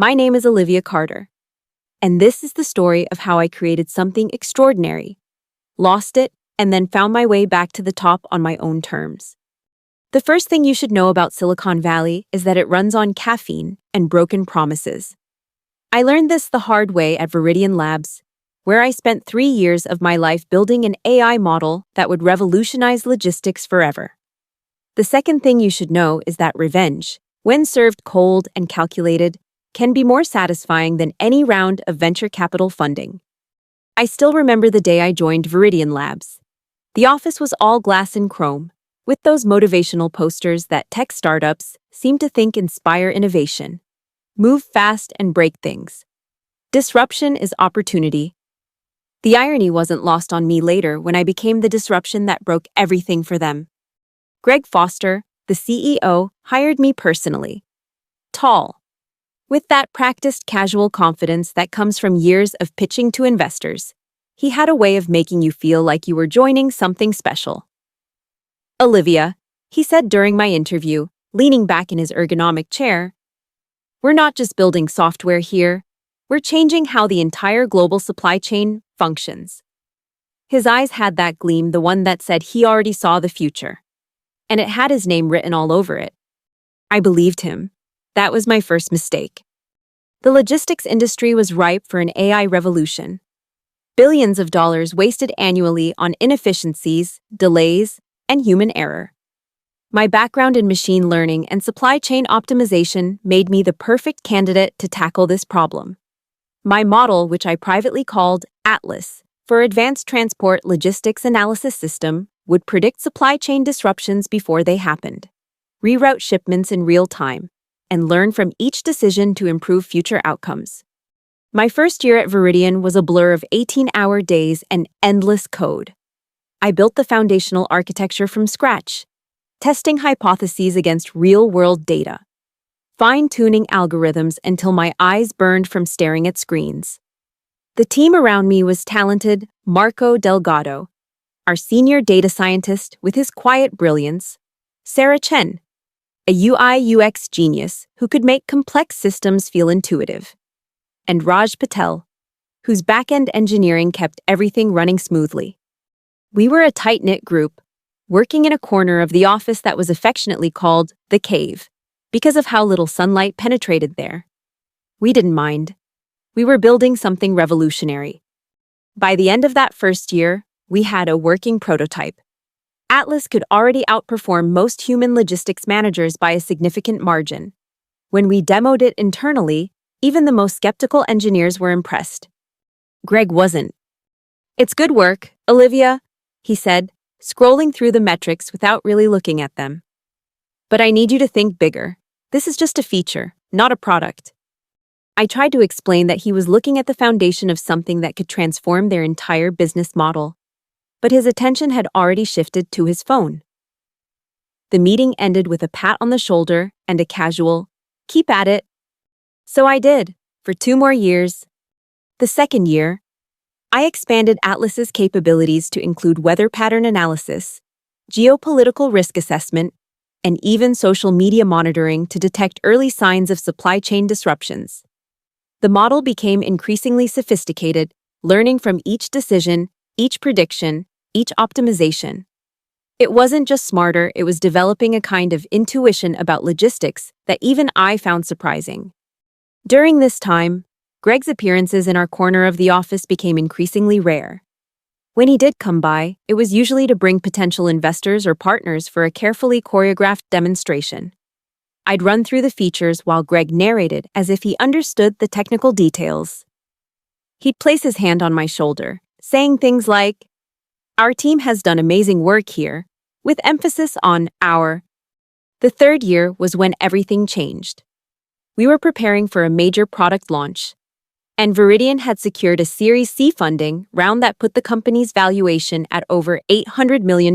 My name is Olivia Carter, and this is the story of how I created something extraordinary, lost it, and then found my way back to the top on my own terms. The first thing you should know about Silicon Valley is that it runs on caffeine and broken promises. I learned this the hard way at Viridian Labs, where I spent 3 years of my life building an AI model that would revolutionize logistics forever. The second thing you should know is that revenge, when served cold and calculated, can be more satisfying than any round of venture capital funding. I still remember the day I joined Viridian Labs. The office was all glass and chrome, with those motivational posters that tech startups seem to think inspire innovation. Move fast and break things. Disruption is opportunity. The irony wasn't lost on me later when I became the disruption that broke everything for them. Greg Foster, the CEO, hired me personally. Tall, with that practiced casual confidence that comes from years of pitching to investors, he had a way of making you feel like you were joining something special. Olivia, he said during my interview, leaning back in his ergonomic chair, we're not just building software here, we're changing how the entire global supply chain functions. His eyes had that gleam, the one that said he already saw the future. And it had his name written all over it. I believed him. That was my first mistake. The logistics industry was ripe for an AI revolution. Billions of dollars wasted annually on inefficiencies, delays, and human error. My background in machine learning and supply chain optimization made me the perfect candidate to tackle this problem. My model, which I privately called Atlas, for Advanced Transport Logistics Analysis System, would predict supply chain disruptions before they happened, reroute shipments in real time, and learn from each decision to improve future outcomes. My first year at Viridian was a blur of 18-hour days and endless code. I built the foundational architecture from scratch, testing hypotheses against real-world data, fine-tuning algorithms until my eyes burned from staring at screens. The team around me was talented: Marco Delgado, our senior data scientist with his quiet brilliance, Sarah Chen, a UI/UX genius who could make complex systems feel intuitive, and Raj Patel, whose back-end engineering kept everything running smoothly. We were a tight-knit group, working in a corner of the office that was affectionately called the cave, because of how little sunlight penetrated there. We didn't mind. We were building something revolutionary. By the end of that first year, we had a working prototype. Atlas could already outperform most human logistics managers by a significant margin. When we demoed it internally, even the most skeptical engineers were impressed. Greg wasn't. "It's good work, Olivia," he said, scrolling through the metrics without really looking at them. "But I need you to think bigger. This is just a feature, not a product." I tried to explain that he was looking at the foundation of something that could transform their entire business model, but his attention had already shifted to his phone. The meeting ended with a pat on the shoulder and a casual, "Keep at it." So I did, for 2 more years. The second year, I expanded Atlas's capabilities to include weather pattern analysis, geopolitical risk assessment, and even social media monitoring to detect early signs of supply chain disruptions. The model became increasingly sophisticated, learning from each decision, each prediction, each optimization. It wasn't just smarter, it was developing a kind of intuition about logistics that even I found surprising. During this time, Greg's appearances in our corner of the office became increasingly rare. When he did come by, it was usually to bring potential investors or partners for a carefully choreographed demonstration. I'd run through the features while Greg narrated as if he understood the technical details. He'd place his hand on my shoulder, saying things like, "Our team has done amazing work here," with emphasis on our. The third year was when everything changed. We were preparing for a major product launch, and Viridian had secured a Series C funding round that put the company's valuation at over $800 million.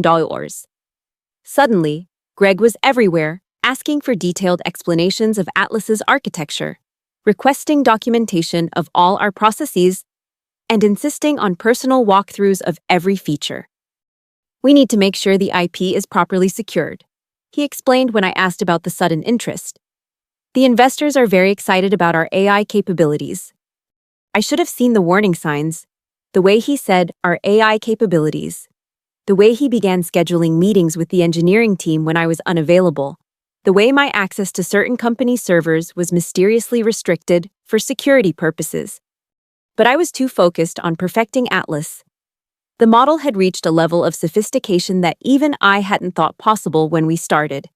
Suddenly, Greg was everywhere, asking for detailed explanations of Atlas's architecture, requesting documentation of all our processes, and insisting on personal walkthroughs of every feature. "We need to make sure the IP is properly secured," he explained when I asked about the sudden interest. The investors are very excited about our AI capabilities. I should have seen the warning signs. The way he said, our AI capabilities. The way he began scheduling meetings with the engineering team when I was unavailable. The way my access to certain company servers was mysteriously restricted for security purposes. But I was too focused on perfecting Atlas. The model had reached a level of sophistication that even I hadn't thought possible when we started.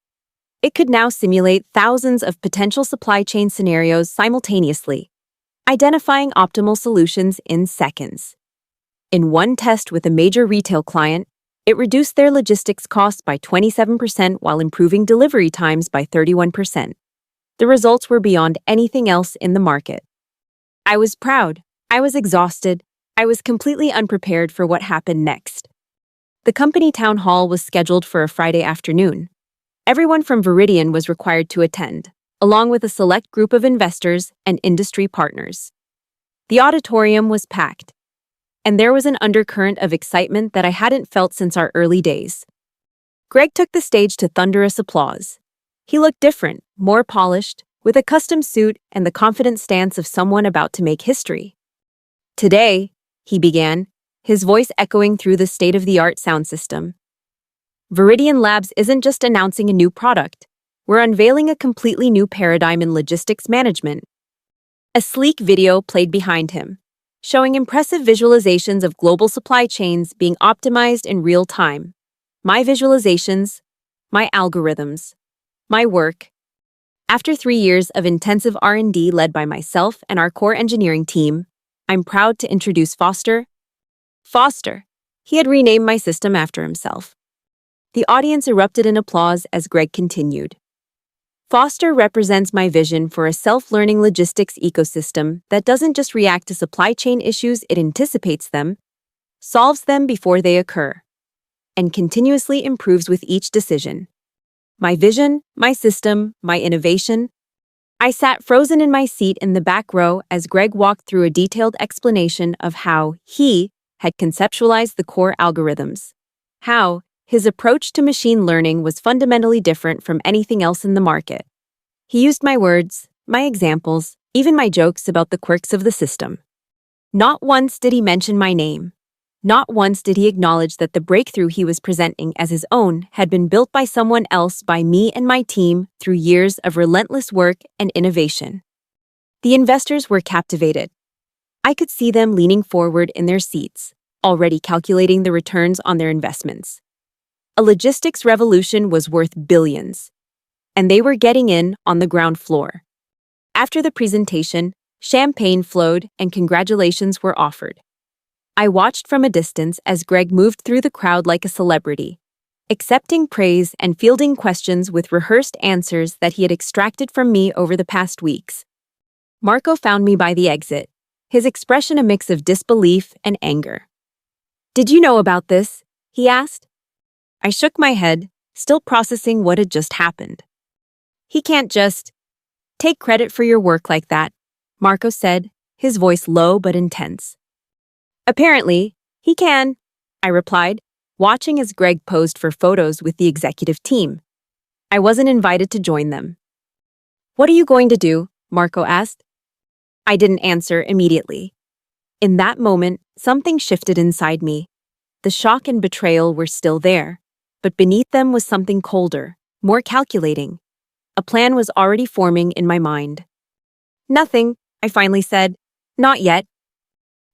It could now simulate thousands of potential supply chain scenarios simultaneously, identifying optimal solutions in seconds. In one test with a major retail client, it reduced their logistics costs by 27% while improving delivery times by 31%. The results were beyond anything else in the market. I was proud. I was exhausted. I was completely unprepared for what happened next. The company town hall was scheduled for a Friday afternoon. Everyone from Viridian was required to attend, along with a select group of investors and industry partners. The auditorium was packed, and there was an undercurrent of excitement that I hadn't felt since our early days. Greg took the stage to thunderous applause. He looked different, more polished, with a custom suit and the confident stance of someone about to make history. Today, he began, his voice echoing through the state-of-the-art sound system. Viridian Labs isn't just announcing a new product. We're unveiling a completely new paradigm in logistics management. A sleek video played behind him, showing impressive visualizations of global supply chains being optimized in real time. My visualizations, my algorithms, my work. After 3 years of intensive R&D led by myself and our core engineering team, I'm proud to introduce Foster. Foster. He had renamed my system after himself. The audience erupted in applause as Greg continued. Foster represents my vision for a self-learning logistics ecosystem that doesn't just react to supply chain issues, it anticipates them, solves them before they occur, and continuously improves with each decision. My vision, my system, my innovation. I sat frozen in my seat in the back row as Greg walked through a detailed explanation of how he had conceptualized the core algorithms. How his approach to machine learning was fundamentally different from anything else in the market. He used my words, my examples, even my jokes about the quirks of the system. Not once did he mention my name. Not once did he acknowledge that the breakthrough he was presenting as his own had been built by someone else, by me and my team, through years of relentless work and innovation. The investors were captivated. I could see them leaning forward in their seats, already calculating the returns on their investments. A logistics revolution was worth billions, and they were getting in on the ground floor. After the presentation, champagne flowed and congratulations were offered. I watched from a distance as Greg moved through the crowd like a celebrity, accepting praise and fielding questions with rehearsed answers that he had extracted from me over the past weeks. Marco found me by the exit, his expression a mix of disbelief and anger. "Did you know about this?" he asked. I shook my head, still processing what had just happened. "He can't just take credit for your work like that," Marco said, his voice low but intense. "Apparently, he can," I replied, watching as Greg posed for photos with the executive team. I wasn't invited to join them. "What are you going to do?" Marco asked. I didn't answer immediately. In that moment, something shifted inside me. The shock and betrayal were still there, but beneath them was something colder, more calculating. A plan was already forming in my mind. "Nothing," I finally said. "Not yet."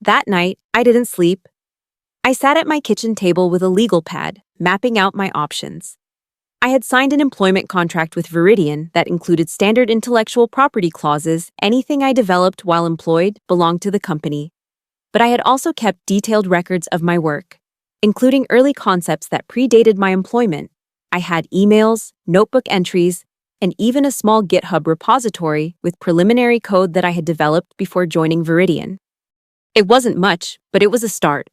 That night, I didn't sleep. I sat at my kitchen table with a legal pad, mapping out my options. I had signed an employment contract with Viridian that included standard intellectual property clauses. Anything I developed while employed belonged to the company. But I had also kept detailed records of my work, including early concepts that predated my employment. I had emails, notebook entries, and even a small GitHub repository with preliminary code that I had developed before joining Viridian. It wasn't much, but it was a start.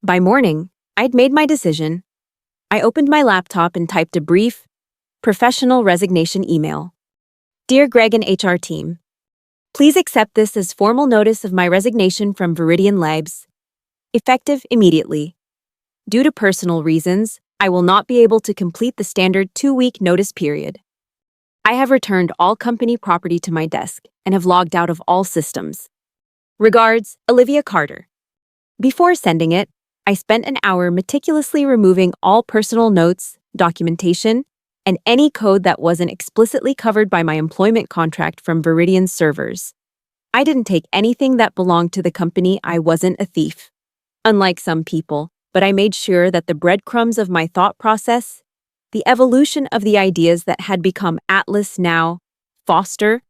By morning, I'd made my decision. I opened my laptop and typed a brief, professional resignation email. "Dear Greg and HR team, please accept this as formal notice of my resignation from Viridian Labs, effective immediately. Due to personal reasons, I will not be able to complete the standard 2-week notice period." I have returned all company property to my desk and have logged out of all systems. Regards, Olivia Carter. Before sending it, I spent an hour meticulously removing all personal notes, documentation, and any code that wasn't explicitly covered by my employment contract from Viridian's servers. I didn't take anything that belonged to the company. I wasn't a thief, unlike some people, but I made sure that the breadcrumbs of my thought process, the evolution of the ideas that had become Atlas, now Foster,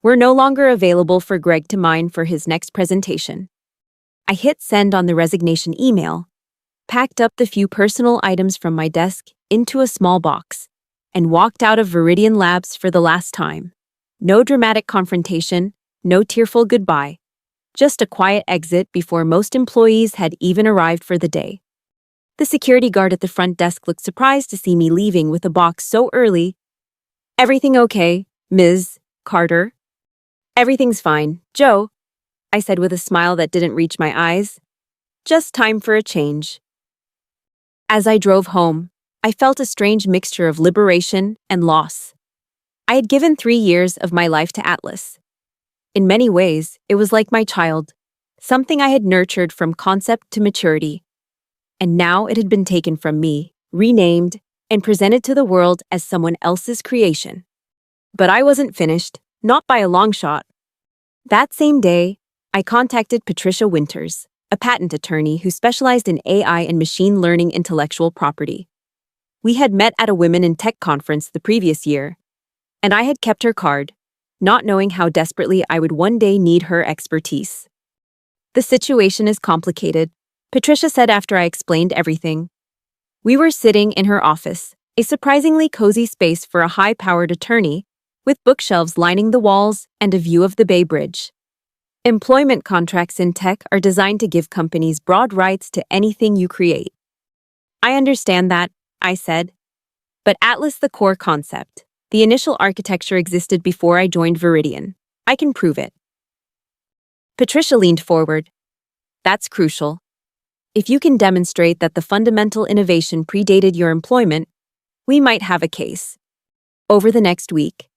were no longer available for Greg to mine for his next presentation. I hit send on the resignation email, packed up the few personal items from my desk into a small box, and walked out of Viridian Labs for the last time. No dramatic confrontation, no tearful goodbye, just a quiet exit before most employees had even arrived for the day. The security guard at the front desk looked surprised to see me leaving with a box so early. "Everything okay, Ms. Carter?" "Everything's fine, Joe," I said with a smile that didn't reach my eyes. "Just time for a change." As I drove home, I felt a strange mixture of liberation and loss. I had given 3 years of my life to Atlas. In many ways, it was like my child, something I had nurtured from concept to maturity. And now it had been taken from me, renamed, and presented to the world as someone else's creation. But I wasn't finished, not by a long shot. That same day, I contacted Patricia Winters, a patent attorney who specialized in AI and machine learning intellectual property. We had met at a Women in Tech conference the previous year, and I had kept her card, not knowing how desperately I would one day need her expertise. "The situation is complicated," Patricia said after I explained everything. We were sitting in her office, a surprisingly cozy space for a high-powered attorney, with bookshelves lining the walls and a view of the Bay Bridge. Employment contracts in tech are designed to give companies broad rights to anything you create. "I understand that," I said. "But Atlas, the core concept, the initial architecture existed before I joined Viridian. I can prove it." Patricia leaned forward. "That's crucial. If you can demonstrate that the fundamental innovation predated your employment, we might have a case." Over the next week,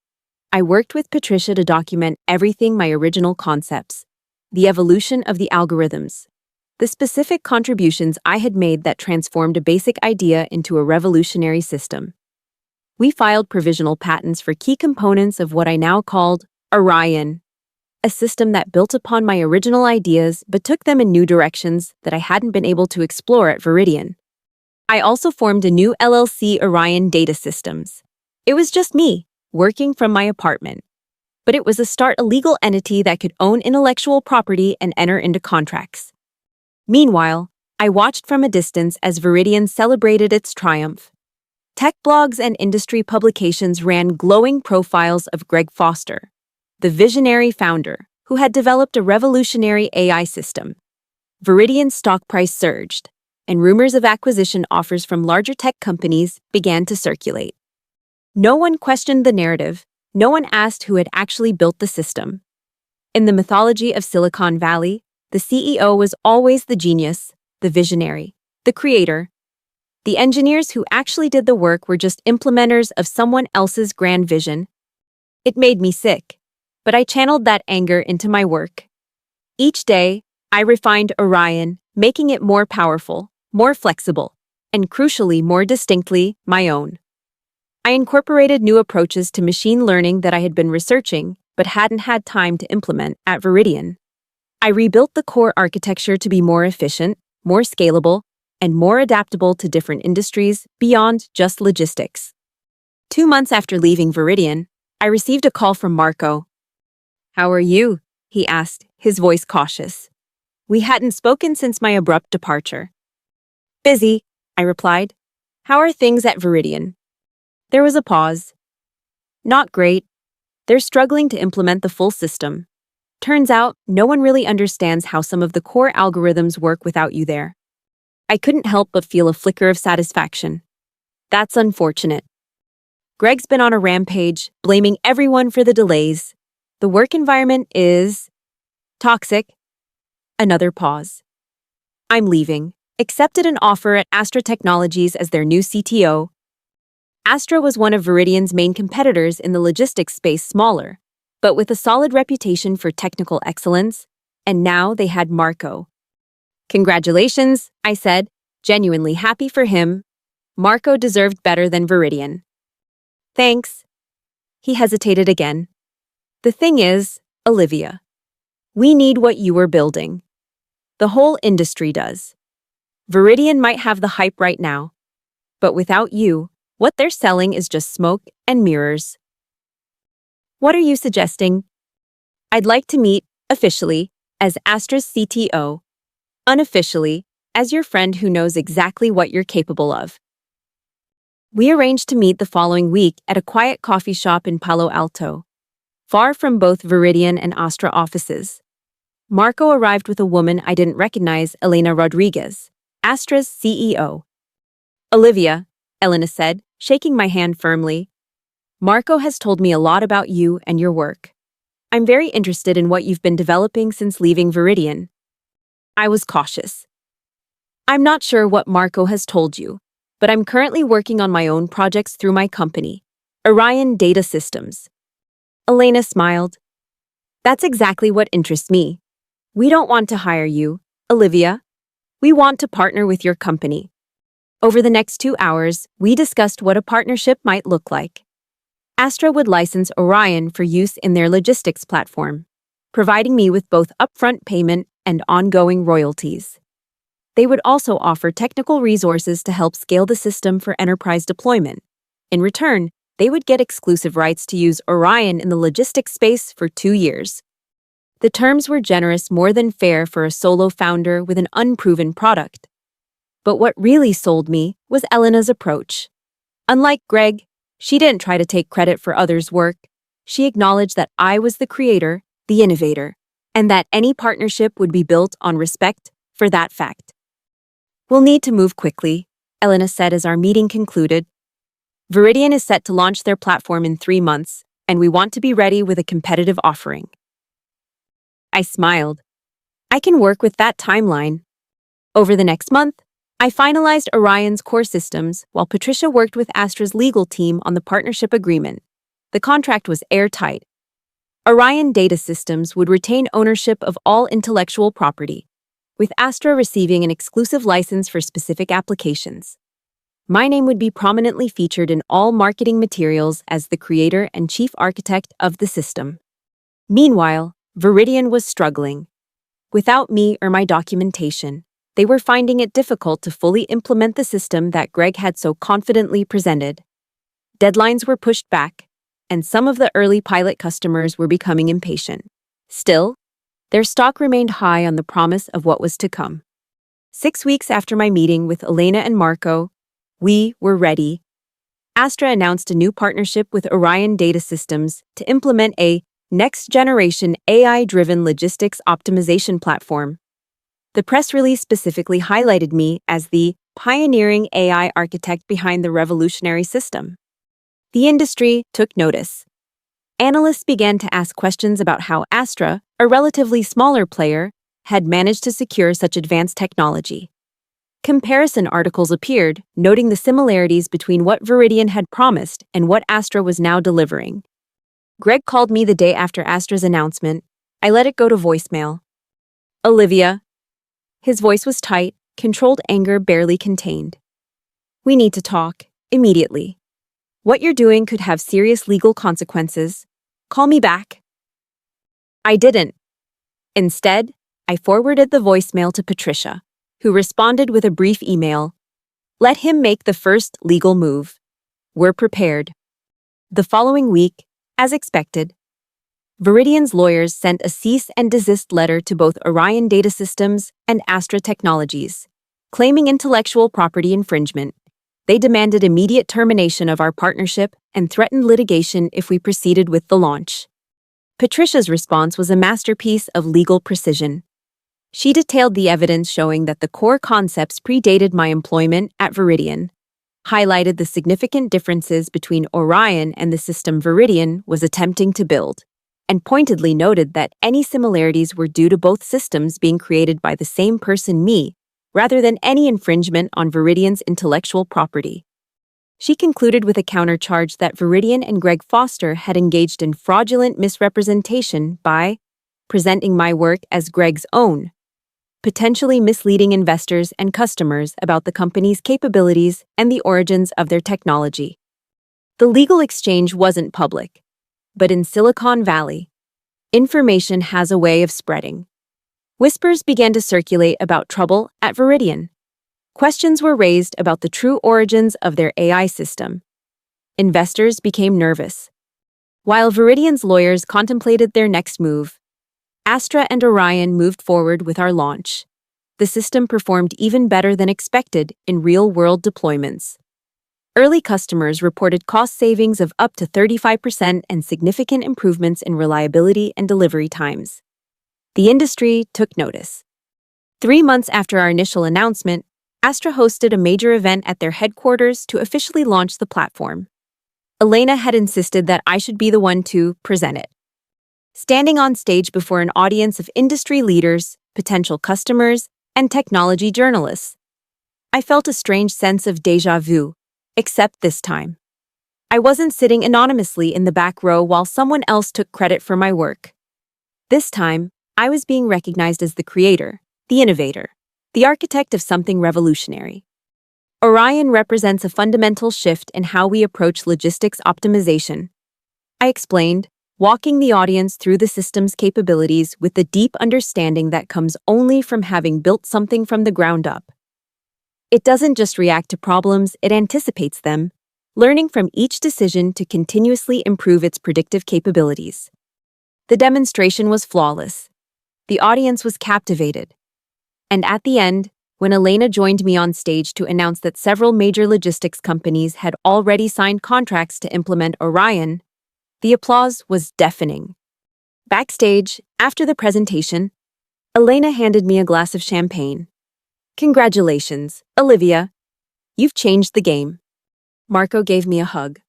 I worked with Patricia to document everything: my original concepts, the evolution of the algorithms, the specific contributions I had made that transformed a basic idea into a revolutionary system. We filed provisional patents for key components of what I now called Orion, a system that built upon my original ideas but took them in new directions that I hadn't been able to explore at Viridian. I also formed a new LLC, Orion Data Systems. It was just me, working from my apartment. But it was a legal entity that could own intellectual property and enter into contracts. Meanwhile, I watched from a distance as Viridian celebrated its triumph. Tech blogs and industry publications ran glowing profiles of Greg Foster, the visionary founder who had developed a revolutionary AI system. Viridian's stock price surged, and rumors of acquisition offers from larger tech companies began to circulate. No one questioned the narrative. No one asked who had actually built the system. In the mythology of Silicon Valley, the CEO was always the genius, the visionary, the creator. The engineers who actually did the work were just implementers of someone else's grand vision. It made me sick, but I channeled that anger into my work. Each day, I refined Orion, making it more powerful, more flexible, and crucially more distinctly my own. I incorporated new approaches to machine learning that I had been researching but hadn't had time to implement at Viridian. I rebuilt the core architecture to be more efficient, more scalable, and more adaptable to different industries beyond just logistics. 2 months after leaving Viridian, I received a call from Marco. "How are you?" he asked, his voice cautious. We hadn't spoken since my abrupt departure. "Busy," I replied. "How are things at Viridian?" There was a pause. "Not great. They're struggling to implement the full system. Turns out, no one really understands how some of the core algorithms work without you there." I couldn't help but feel a flicker of satisfaction. That's unfortunate. Greg's been on a rampage, blaming everyone for the delays. The work environment is toxic. Another pause. I'm leaving. Accepted an offer at Astra Technologies as their new CTO. Astra was one of Viridian's main competitors in the logistics space, smaller, but with a solid reputation for technical excellence, and now they had Marco. Congratulations, I said, genuinely happy for him. Marco deserved better than Viridian. Thanks. He hesitated again. The thing is, Olivia, we need what you are building. The whole industry does. Viridian might have the hype right now, but without you, what they're selling is just smoke and mirrors. What are you suggesting? I'd like to meet, officially, as Astra's CTO, unofficially, as your friend who knows exactly what you're capable of. We arranged to meet the following week at a quiet coffee shop in Palo Alto, far from both Viridian and Astra offices. Marco arrived with a woman I didn't recognize, Elena Rodriguez, Astra's CEO. Olivia, Elena said, shaking my hand firmly. Marco has told me a lot about you and your work. I'm very interested in what you've been developing since leaving Viridian. I was cautious. I'm not sure what Marco has told you, but I'm currently working on my own projects through my company, Orion Data Systems. Elena smiled. That's exactly what interests me. We don't want to hire you, Olivia. We want to partner with your company. Over the next 2 hours, we discussed what a partnership might look like. Astra would license Orion for use in their logistics platform, providing me with both upfront payment and ongoing royalties. They would also offer technical resources to help scale the system for enterprise deployment. In return, they would get exclusive rights to use Orion in the logistics space for 2 years. The terms were generous, more than fair for a solo founder with an unproven product. But what really sold me was Elena's approach. Unlike Greg, she didn't try to take credit for others' work. She acknowledged that I was the creator, the innovator, and that any partnership would be built on respect for that fact. We'll need to move quickly, Elena said as our meeting concluded. Viridian is set to launch their platform in 3 months, and we want to be ready with a competitive offering. I smiled. I can work with that timeline. Over the next month, I finalized Orion's core systems while Patricia worked with Astra's legal team on the partnership agreement. The contract was airtight. Orion Data Systems would retain ownership of all intellectual property, with Astra receiving an exclusive license for specific applications. My name would be prominently featured in all marketing materials as the creator and chief architect of the system. Meanwhile, Viridian was struggling. Without me or my documentation, they were finding it difficult to fully implement the system that Greg had so confidently presented. Deadlines were pushed back, and some of the early pilot customers were becoming impatient. Still, their stock remained high on the promise of what was to come. 6 weeks after my meeting with Elena and Marco, we were ready. Astra announced a new partnership with Orion Data Systems to implement a next-generation AI-driven logistics optimization platform. The press release specifically highlighted me as the pioneering AI architect behind the revolutionary system. The industry took notice. Analysts began to ask questions about how Astra, a relatively smaller player, had managed to secure such advanced technology. Comparison articles appeared, noting the similarities between what Viridian had promised and what Astra was now delivering. Greg called me the day after Astra's announcement. I let it go to voicemail. Olivia. His voice was tight, controlled anger barely contained. We need to talk, immediately. What you're doing could have serious legal consequences. Call me back. I didn't. Instead, I forwarded the voicemail to Patricia, who responded with a brief email. Let him make the first legal move. We're prepared. The following week, as expected, Viridian's lawyers sent a cease and desist letter to both Orion Data Systems and Astra Technologies, claiming intellectual property infringement. They demanded immediate termination of our partnership and threatened litigation if we proceeded with the launch. Patricia's response was a masterpiece of legal precision. She detailed the evidence showing that the core concepts predated my employment at Viridian, highlighted the significant differences between Orion and the system Viridian was attempting to build, and pointedly noted that any similarities were due to both systems being created by the same person, me, rather than any infringement on Viridian's intellectual property. She concluded with a countercharge that Viridian and Greg Foster had engaged in fraudulent misrepresentation by presenting my work as Greg's own, potentially misleading investors and customers about the company's capabilities and the origins of their technology. The legal exchange wasn't public, but in Silicon Valley, information has a way of spreading. Whispers began to circulate about trouble at Viridian. Questions were raised about the true origins of their AI system. Investors became nervous. While Viridian's lawyers contemplated their next move, Astra and Orion moved forward with our launch. The system performed even better than expected in real-world deployments. Early customers reported cost savings of up to 35% and significant improvements in reliability and delivery times. The industry took notice. 3 months after our initial announcement, Astra hosted a major event at their headquarters to officially launch the platform. Elena had insisted that I should be the one to present it. Standing on stage before an audience of industry leaders, potential customers, and technology journalists, I felt a strange sense of déjà vu, except this time. I wasn't sitting anonymously in the back row while someone else took credit for my work. This time, I was being recognized as the creator, the innovator, the architect of something revolutionary. Orion represents a fundamental shift in how we approach logistics optimization. I explained, walking the audience through the system's capabilities with the deep understanding that comes only from having built something from the ground up. It doesn't just react to problems, it anticipates them, learning from each decision to continuously improve its predictive capabilities. The demonstration was flawless. The audience was captivated. And at the end, when Elena joined me on stage to announce that several major logistics companies had already signed contracts to implement Orion, the applause was deafening. Backstage, after the presentation, Elena handed me a glass of champagne. "Congratulations, Olivia. You've changed the game." Marco gave me a hug.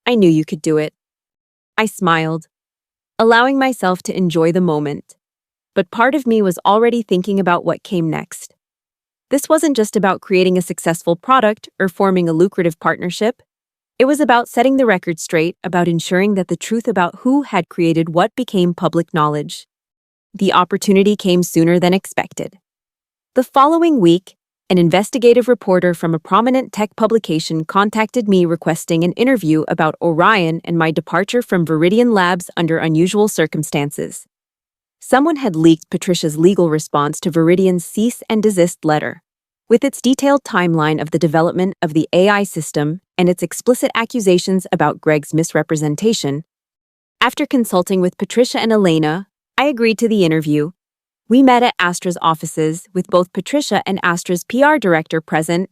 "I knew you could do it." I smiled, allowing myself to enjoy the moment. But part of me was already thinking about what came next. This wasn't just about creating a successful product or forming a lucrative partnership. It was about setting the record straight, about ensuring that the truth about who had created what became public knowledge. The opportunity came sooner than expected. The following week, an investigative reporter from a prominent tech publication contacted me requesting an interview about Orion and my departure from Viridian Labs under unusual circumstances. Someone had leaked Patricia's legal response to Viridian's cease and desist letter, with its detailed timeline of the development of the AI system and its explicit accusations about Greg's misrepresentation. After consulting with Patricia and Elena, I agreed to the interview. We met at Astra's offices, with both Patricia and Astra's PR director present.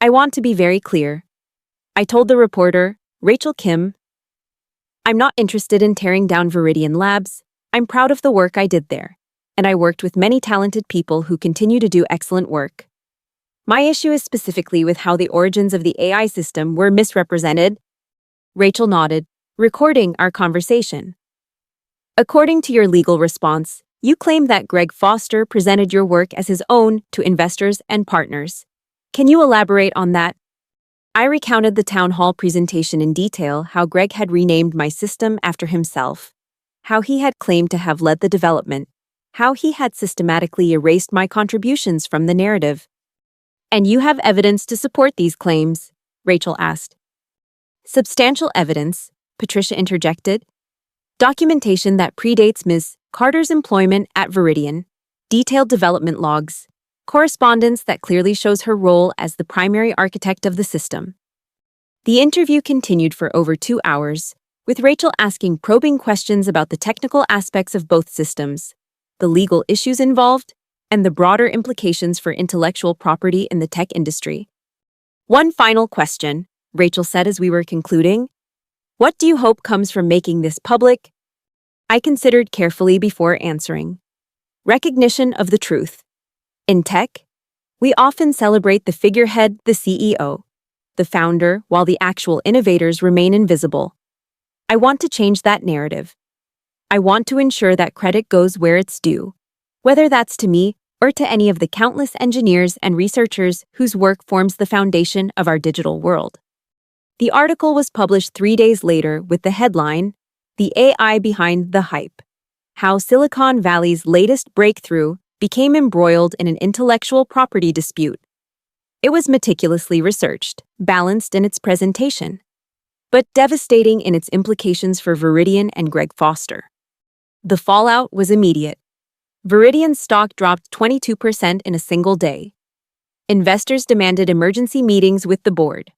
"I want to be very clear," I told the reporter, Rachel Kim. "I'm not interested in tearing down Viridian Labs. I'm proud of the work I did there, and I worked with many talented people who continue to do excellent work. My issue is specifically with how the origins of the AI system were misrepresented." Rachel nodded, recording our conversation. "According to your legal response, you claim that Greg Foster presented your work as his own to investors and partners. Can you elaborate on that?" I recounted the town hall presentation in detail, how Greg had renamed my system after himself, how he had claimed to have led the development, how he had systematically erased my contributions from the narrative. "And you have evidence to support these claims?" Rachel asked. "Substantial evidence," Patricia interjected. "Documentation that predates Ms. Carter's employment at Viridian, detailed development logs, correspondence that clearly shows her role as the primary architect of the system." The interview continued for over 2 hours, with Rachel asking probing questions about the technical aspects of both systems, the legal issues involved, and the broader implications for intellectual property in the tech industry. "One final question," Rachel said as we were concluding. "What do you hope comes from making this public?" I considered carefully before answering. Recognition of the truth. In tech, we often celebrate the figurehead, the CEO, the founder, while the actual innovators remain invisible. I want to change that narrative. I want to ensure that credit goes where it's due, whether that's to me or to any of the countless engineers and researchers whose work forms the foundation of our digital world. The article was published 3 days later with the headline, "The AI Behind the Hype: How Silicon Valley's Latest Breakthrough Became Embroiled in an Intellectual Property Dispute." It was meticulously researched, balanced in its presentation, but devastating in its implications for Viridian and Greg Foster. The fallout was immediate. Viridian's stock dropped 22% in a single day. Investors demanded emergency meetings with the board.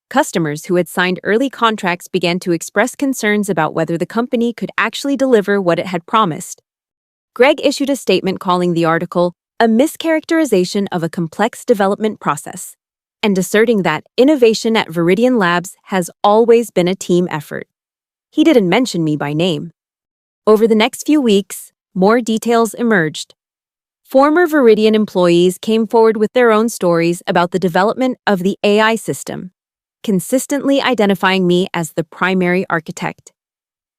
Customers who had signed early contracts began to express concerns about whether the company could actually deliver what it had promised. Greg issued a statement calling the article a mischaracterization of a complex development process, and asserting that innovation at Viridian Labs has always been a team effort. He didn't mention me by name. Over the next few weeks, more details emerged. Former Viridian employees came forward with their own stories about the development of the AI system, consistently identifying me as the primary architect.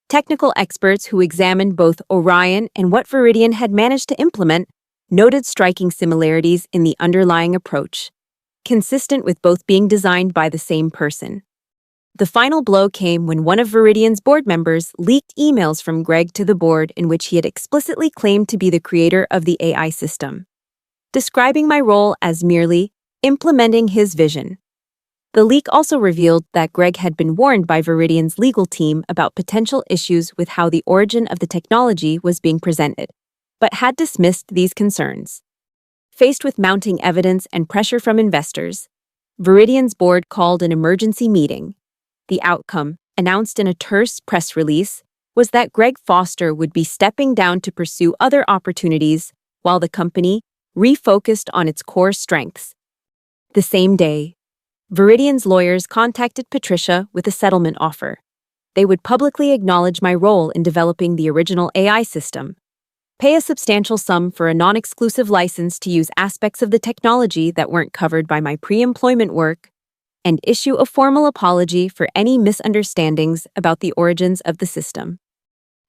Technical experts who examined both Orion and what Viridian had managed to implement noted striking similarities in the underlying approach, consistent with both being designed by the same person. The final blow came when one of Viridian's board members leaked emails from Greg to the board in which he had explicitly claimed to be the creator of the AI system, describing my role as merely implementing his vision. The leak also revealed that Greg had been warned by Viridian's legal team about potential issues with how the origin of the technology was being presented, but had dismissed these concerns. Faced with mounting evidence and pressure from investors, Viridian's board called an emergency meeting. The outcome, announced in a terse press release, was that Greg Foster would be stepping down to pursue other opportunities while the company refocused on its core strengths. The same day, Viridian's lawyers contacted Patricia with a settlement offer. They would publicly acknowledge my role in developing the original AI system, pay a substantial sum for a non-exclusive license to use aspects of the technology that weren't covered by my pre-employment work, and issue a formal apology for any misunderstandings about the origins of the system.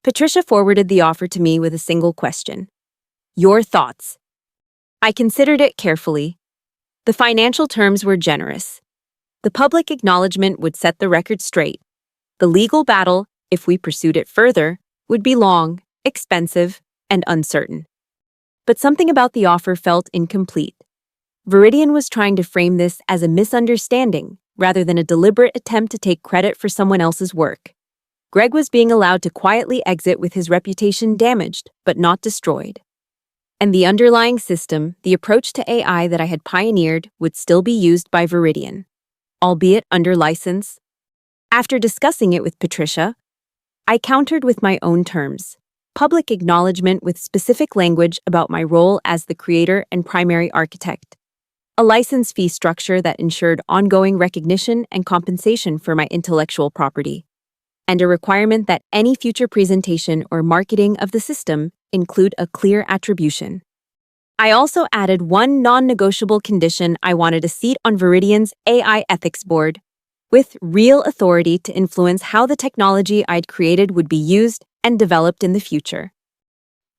Patricia forwarded the offer to me with a single question: "Your thoughts?" I considered it carefully. The financial terms were generous. The public acknowledgement would set the record straight. The legal battle, if we pursued it further, would be long, expensive, and uncertain. But something about the offer felt incomplete. Viridian was trying to frame this as a misunderstanding rather than a deliberate attempt to take credit for someone else's work. Greg was being allowed to quietly exit with his reputation damaged, but not destroyed. And the underlying system, the approach to AI that I had pioneered, would still be used by Viridian, albeit under license. After discussing it with Patricia, I countered with my own terms: public acknowledgement with specific language about my role as the creator and primary architect, a license fee structure that ensured ongoing recognition and compensation for my intellectual property, and a requirement that any future presentation or marketing of the system include a clear attribution. I also added one non-negotiable condition: I wanted a seat on Viridian's AI ethics board, with real authority to influence how the technology I'd created would be used and developed in the future.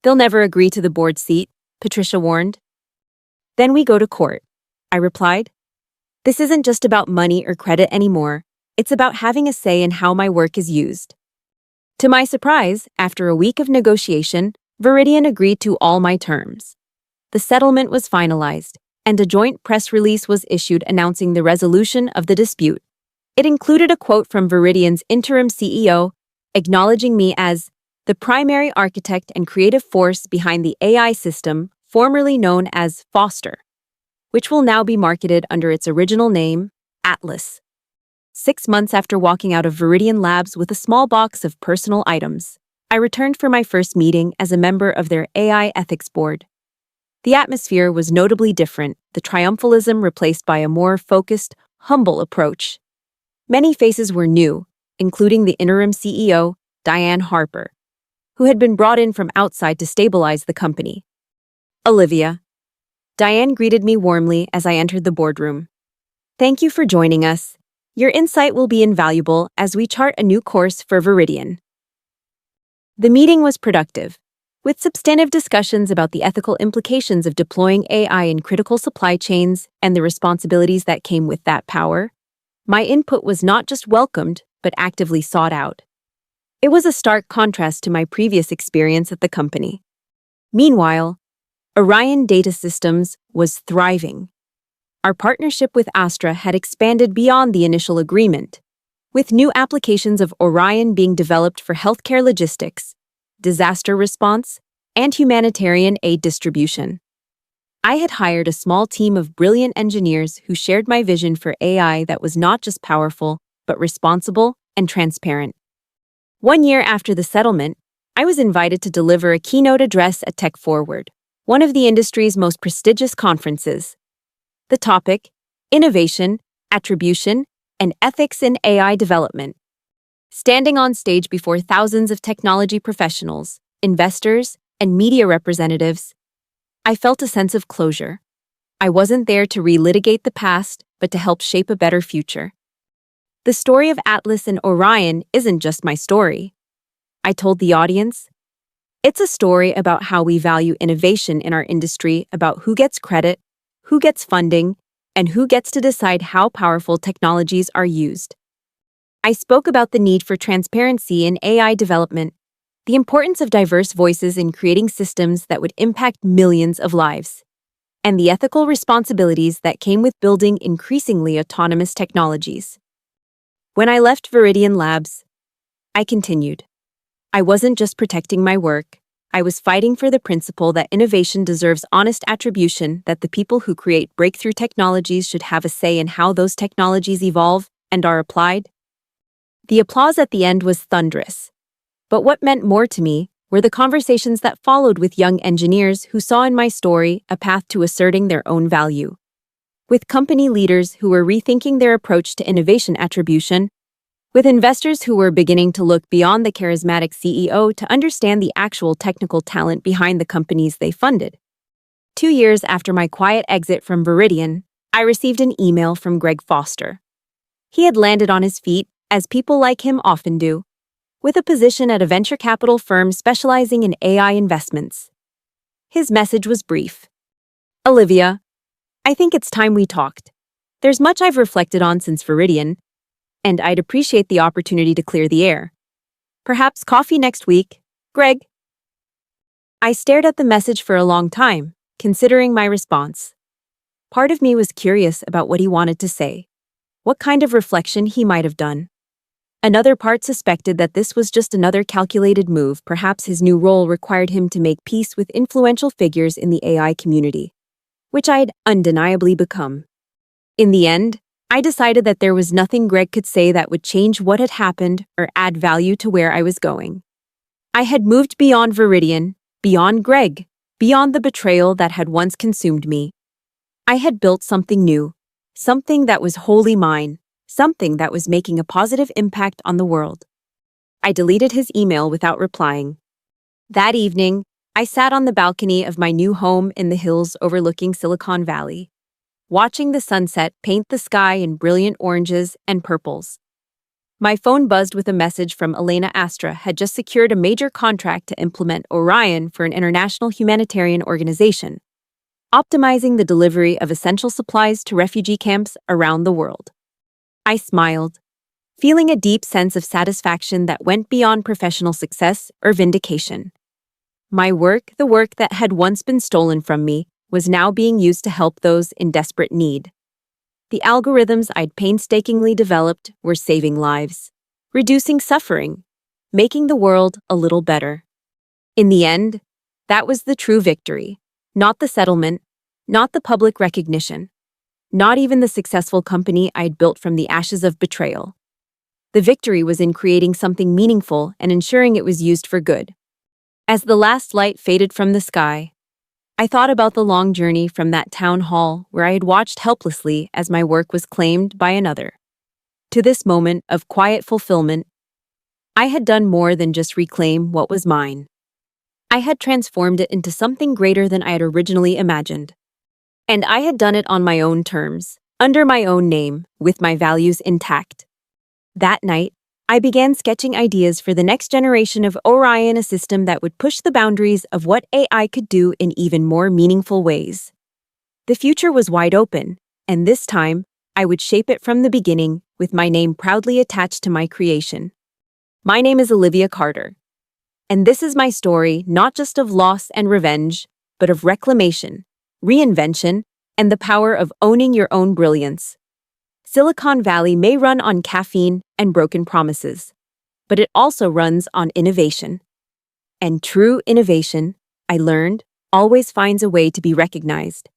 "They'll never agree to the board seat," Patricia warned. "Then we go to court," I replied. "This isn't just about money or credit anymore. It's about having a say in how my work is used." To my surprise, after a week of negotiation, Viridian agreed to all my terms. The settlement was finalized, and a joint press release was issued announcing the resolution of the dispute. It included a quote from Viridian's interim CEO, acknowledging me as the primary architect and creative force behind the AI system formerly known as Foster, which will now be marketed under its original name, Atlas. 6 months after walking out of Viridian Labs with a small box of personal items, I returned for my first meeting as a member of their AI ethics board. The atmosphere was notably different, the triumphalism replaced by a more focused, humble approach. Many faces were new, including the interim CEO, Diane Harper, who had been brought in from outside to stabilize the company. "Olivia." Diane greeted me warmly as I entered the boardroom. "Thank you for joining us. Your insight will be invaluable as we chart a new course for Viridian." The meeting was productive, with substantive discussions about the ethical implications of deploying AI in critical supply chains and the responsibilities that came with that power. My input was not just welcomed, but actively sought out. It was a stark contrast to my previous experience at the company. Meanwhile, Orion Data Systems was thriving. Our partnership with Astra had expanded beyond the initial agreement, with new applications of Orion being developed for healthcare logistics, disaster response, and humanitarian aid distribution. I had hired a small team of brilliant engineers who shared my vision for AI that was not just powerful, but responsible and transparent. 1 year after the settlement, I was invited to deliver a keynote address at Tech Forward, one of the industry's most prestigious conferences. The topic: Innovation, Attribution, and Ethics in AI Development. Standing on stage before thousands of technology professionals, investors, and media representatives, I felt a sense of closure. I wasn't there to relitigate the past, but to help shape a better future. The story of Atlas and Orion isn't just my story. I told the audience, it's a story about how we value innovation in our industry, about who gets credit, who gets funding, and who gets to decide how powerful technologies are used. I spoke about the need for transparency in AI development, the importance of diverse voices in creating systems that would impact millions of lives, and the ethical responsibilities that came with building increasingly autonomous technologies. When I left Viridian Labs, I continued. I wasn't just protecting my work, I was fighting for the principle that innovation deserves honest attribution, that the people who create breakthrough technologies should have a say in how those technologies evolve and are applied. The applause at the end was thunderous. But what meant more to me were the conversations that followed with young engineers who saw in my story a path to asserting their own value. With company leaders who were rethinking their approach to innovation attribution, with investors who were beginning to look beyond the charismatic CEO to understand the actual technical talent behind the companies they funded. 2 years after my quiet exit from Viridian, I received an email from Greg Foster. He had landed on his feet, as people like him often do, with a position at a venture capital firm specializing in AI investments. His message was brief. Olivia, I think it's time we talked. There's much I've reflected on since Viridian, and I'd appreciate the opportunity to clear the air. Perhaps coffee next week, Greg? I stared at the message for a long time, considering my response. Part of me was curious about what he wanted to say, what kind of reflection he might have done. Another part suspected that this was just another calculated move. Perhaps his new role required him to make peace with influential figures in the AI community, which I'd undeniably become. In the end, I decided that there was nothing Greg could say that would change what had happened or add value to where I was going. I had moved beyond Viridian, beyond Greg, beyond the betrayal that had once consumed me. I had built something new, something that was wholly mine, something that was making a positive impact on the world. I deleted his email without replying. That evening, I sat on the balcony of my new home in the hills overlooking Silicon Valley, watching the sunset paint the sky in brilliant oranges and purples. My phone buzzed with a message from Elena. Astra had just secured a major contract to implement Orion for an international humanitarian organization, optimizing the delivery of essential supplies to refugee camps around the world. I smiled, feeling a deep sense of satisfaction that went beyond professional success or vindication. My work, the work that had once been stolen from me, was now being used to help those in desperate need. The algorithms I'd painstakingly developed were saving lives, reducing suffering, making the world a little better. In the end, that was the true victory, not the settlement, not the public recognition, not even the successful company I'd built from the ashes of betrayal. The victory was in creating something meaningful and ensuring it was used for good. As the last light faded from the sky, I thought about the long journey from that town hall where I had watched helplessly as my work was claimed by another, to this moment of quiet fulfillment. I had done more than just reclaim what was mine. I had transformed it into something greater than I had originally imagined. And I had done it on my own terms, under my own name, with my values intact. That night, I began sketching ideas for the next generation of Orion, a system that would push the boundaries of what AI could do in even more meaningful ways. The future was wide open, and this time, I would shape it from the beginning, with my name proudly attached to my creation. My name is Olivia Carter, and this is my story not just of loss and revenge, but of reclamation, reinvention, and the power of owning your own brilliance. Silicon Valley may run on caffeine and broken promises, but it also runs on innovation. And true innovation, I learned, always finds a way to be recognized.